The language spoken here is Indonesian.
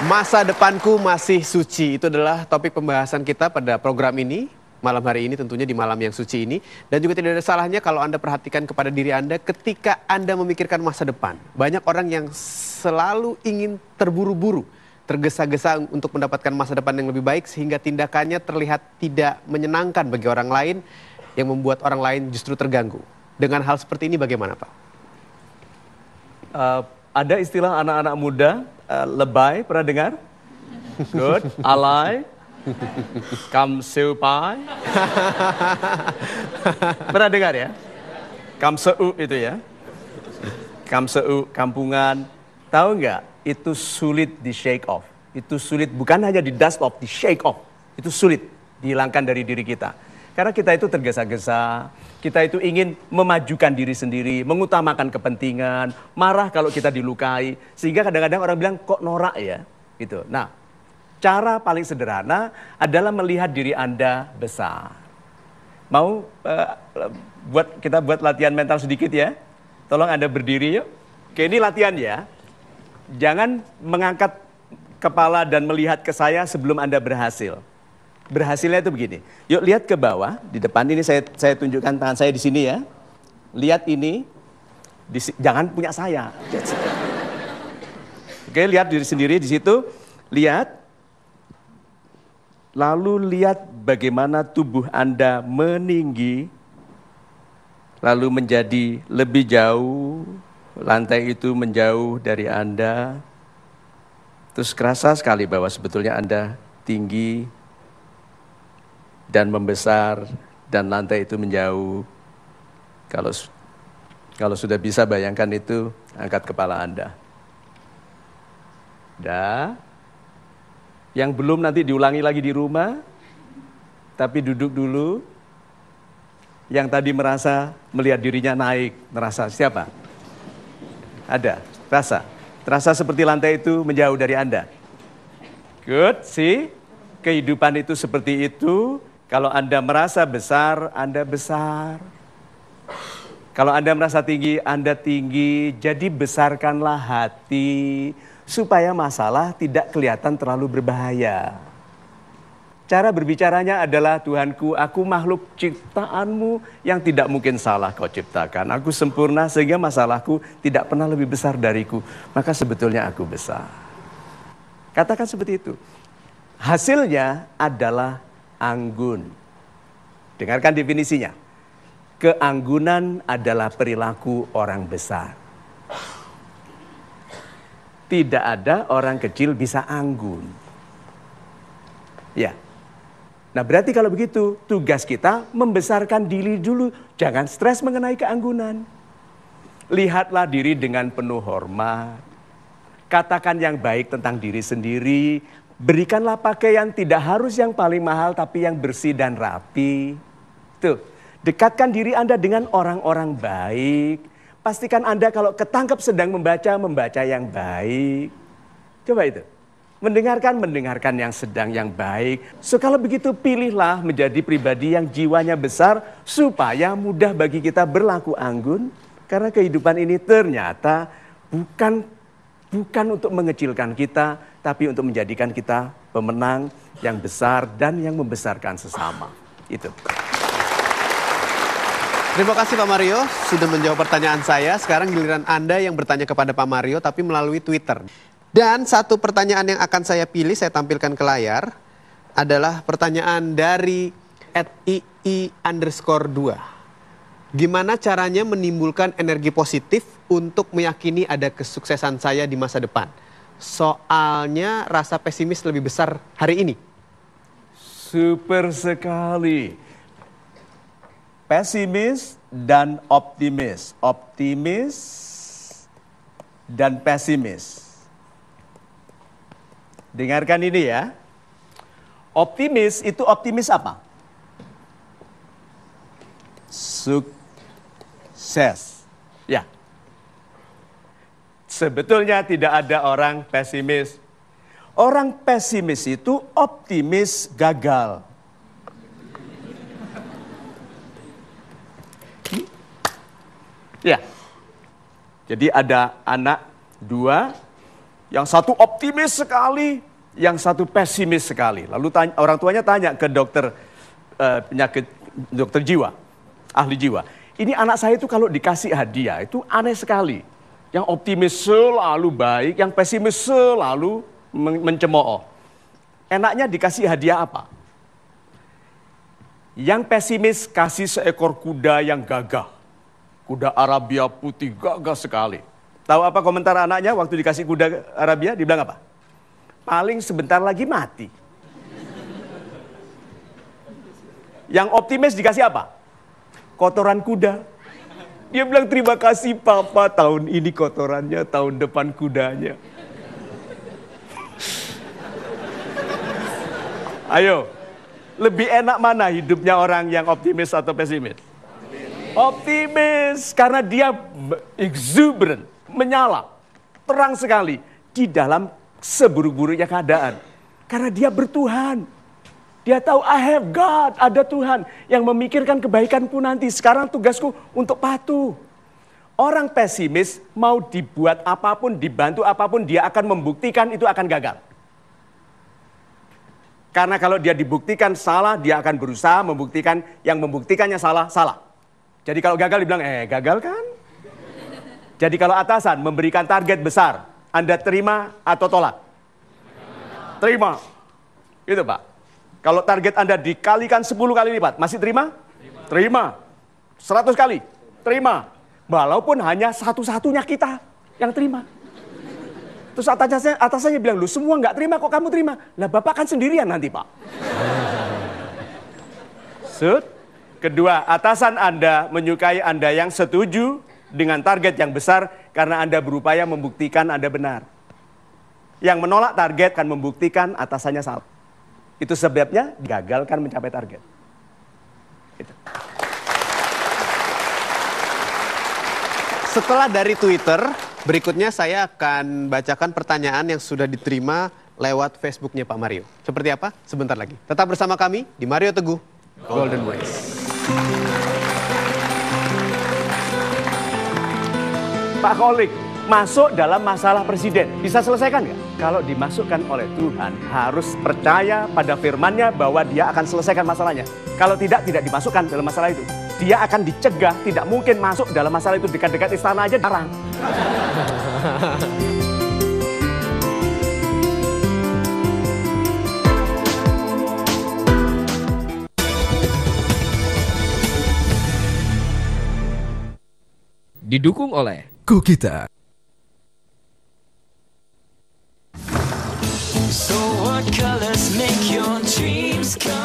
Masa depanku masih suci, itu adalah topik pembahasan kita pada program ini, malam hari ini tentunya di malam yang suci ini. Dan juga tidak ada salahnya kalau Anda perhatikan kepada diri Anda ketika Anda memikirkan masa depan. Banyak orang yang selalu ingin terburu-buru, tergesa-gesa untuk mendapatkan masa depan yang lebih baik sehingga tindakannya terlihat tidak menyenangkan bagi orang lain yang membuat orang lain justru terganggu. Dengan hal seperti ini bagaimana Pak? Ada istilah anak-anak muda, lebay, pernah dengar? Good, alay, kamseupai. Pernah dengar ya? Kamseu itu ya. Kamseu, kampungan. Tahu nggak? Itu sulit di shake off. Itu sulit, bukan hanya di dust off, di shake off. Itu sulit dihilangkan dari diri kita. Karena kita itu tergesa-gesa, kita itu ingin memajukan diri sendiri, mengutamakan kepentingan, marah kalau kita dilukai. Sehingga kadang-kadang orang bilang, kok norak ya? Gitu. Nah, cara paling sederhana adalah melihat diri Anda besar. Mau kita buat latihan mental sedikit ya? Tolong Anda berdiri yuk. Oke, ini latihan ya. Jangan mengangkat kepala dan melihat ke saya sebelum Anda berhasil. Berhasilnya itu begini. Yuk lihat ke bawah, di depan ini saya tunjukkan tangan saya di sini ya. Lihat ini, jangan punya saya. Oke, lihat diri sendiri di situ. Lihat. Lalu lihat bagaimana tubuh Anda meninggi. Lalu menjadi lebih jauh. Lantai itu menjauh dari Anda. Terus kerasa sekali bahwa sebetulnya Anda tinggi dan membesar dan lantai itu menjauh. Kalau sudah bisa bayangkan itu, angkat kepala Anda. Yang belum nanti diulangi lagi di rumah, tapi duduk dulu. Yang tadi merasa melihat dirinya naik, merasa siapa? Ada, terasa seperti lantai itu menjauh dari Anda. Good, see? Kehidupan itu seperti itu. Kalau Anda merasa besar, Anda besar. Kalau Anda merasa tinggi, Anda tinggi. Jadi besarkanlah hati supaya masalah tidak kelihatan terlalu berbahaya. Cara berbicaranya adalah, Tuhanku, aku makhluk ciptaanmu yang tidak mungkin salah kau ciptakan. Aku sempurna sehingga masalahku tidak pernah lebih besar dariku. Maka sebetulnya aku besar. Katakan seperti itu. Hasilnya adalah anggun. Dengarkan definisinya. Keanggunan adalah perilaku orang besar. Tidak ada orang kecil bisa anggun. Ya. Nah berarti kalau begitu, tugas kita membesarkan diri dulu. Jangan stres mengenai keanggunan. Lihatlah diri dengan penuh hormat. Katakan yang baik tentang diri sendiri. Berikanlah pakaian tidak harus yang paling mahal tapi yang bersih dan rapi. Tuh, dekatkan diri Anda dengan orang-orang baik. Pastikan Anda kalau ketangkep sedang membaca yang baik. Coba itu. Mendengarkan yang sedang yang baik. So kalau begitu pilihlah menjadi pribadi yang jiwanya besar supaya mudah bagi kita berlaku anggun. Karena kehidupan ini ternyata bukan untuk mengecilkan kita, tapi untuk menjadikan kita pemenang yang besar dan yang membesarkan sesama. Itu. Terima kasih Pak Mario sudah menjawab pertanyaan saya. Sekarang giliran Anda yang bertanya kepada Pak Mario tapi melalui Twitter. Dan satu pertanyaan yang akan saya pilih, saya tampilkan ke layar, adalah pertanyaan dari @ii_2. Gimana caranya menimbulkan energi positif untuk meyakini ada kesuksesan saya di masa depan? Soalnya rasa pesimis lebih besar hari ini. Super sekali. Pesimis dan optimis. Optimis dan pesimis. Dengarkan ini ya. Optimis itu optimis apa? Sukses. Ya. Sebetulnya tidak ada orang pesimis. Orang pesimis itu optimis gagal. Ya. Jadi ada anak 2 Yang satu optimis sekali, yang satu pesimis sekali. Lalu orang tuanya tanya ke dokter penyakit, dokter jiwa, ahli jiwa. Ini anak saya itu kalau dikasih hadiah itu aneh sekali. Yang optimis selalu baik, yang pesimis selalu mencemooh. Enaknya dikasih hadiah apa? Yang pesimis kasih seekor kuda yang gagah. Kuda Arabia putih gagah sekali. Tahu apa komentar anaknya waktu dikasih kuda Arabia? Dibilang apa? Paling sebentar lagi mati. Yang optimis dikasih apa? Kotoran kuda. Dia bilang terima kasih papa, tahun ini kotorannya, tahun depan kudanya. Ayo, lebih enak mana hidupnya orang yang optimis atau pesimis? Optimis, karena dia exuberant, menyala, terang sekali di dalam seburuk-buruknya keadaan. Karena dia bertuhan. Dia tahu I have God, ada Tuhan yang memikirkan kebaikanku nanti. Sekarang tugasku untuk patuh. Orang pesimis mau dibuat apapun, dibantu apapun, dia akan membuktikan itu akan gagal. Karena kalau dia dibuktikan salah, dia akan berusaha membuktikan yang membuktikannya salah, salah. Jadi kalau gagal dibilang, gagal kan? Jadi kalau atasan memberikan target besar, Anda terima atau tolak? Terima. Itu Pak. Kalau target Anda dikalikan 10 kali lipat, masih terima? Terima. 100 kali? Terima. Walaupun hanya satu-satunya kita yang terima. Terus atasannya bilang, lu semua nggak terima kok kamu terima. Lah Bapak kan sendirian nanti Pak. Kedua, atasan Anda menyukai Anda yang setuju dengan target yang besar karena Anda berupaya membuktikan Anda benar. Yang menolak target akan membuktikan atasannya salah. Itu sebabnya gagalkan mencapai target. Gitu. Setelah dari Twitter, berikutnya saya akan bacakan pertanyaan yang sudah diterima lewat Facebooknya Pak Mario. Seperti apa? Sebentar lagi. Tetap bersama kami di Mario Teguh Golden Voice. Pak Kolik, masuk dalam masalah presiden. Bisa selesaikan nggak? Kalau dimasukkan oleh Tuhan, harus percaya pada firman-Nya bahwa dia akan selesaikan masalahnya. Kalau tidak dimasukkan dalam masalah itu. Dia akan dicegah, tidak mungkin masuk dalam masalah itu. Dekat-dekat istana aja dilarang. Didukung oleh Kokita. So what colors make your dreams come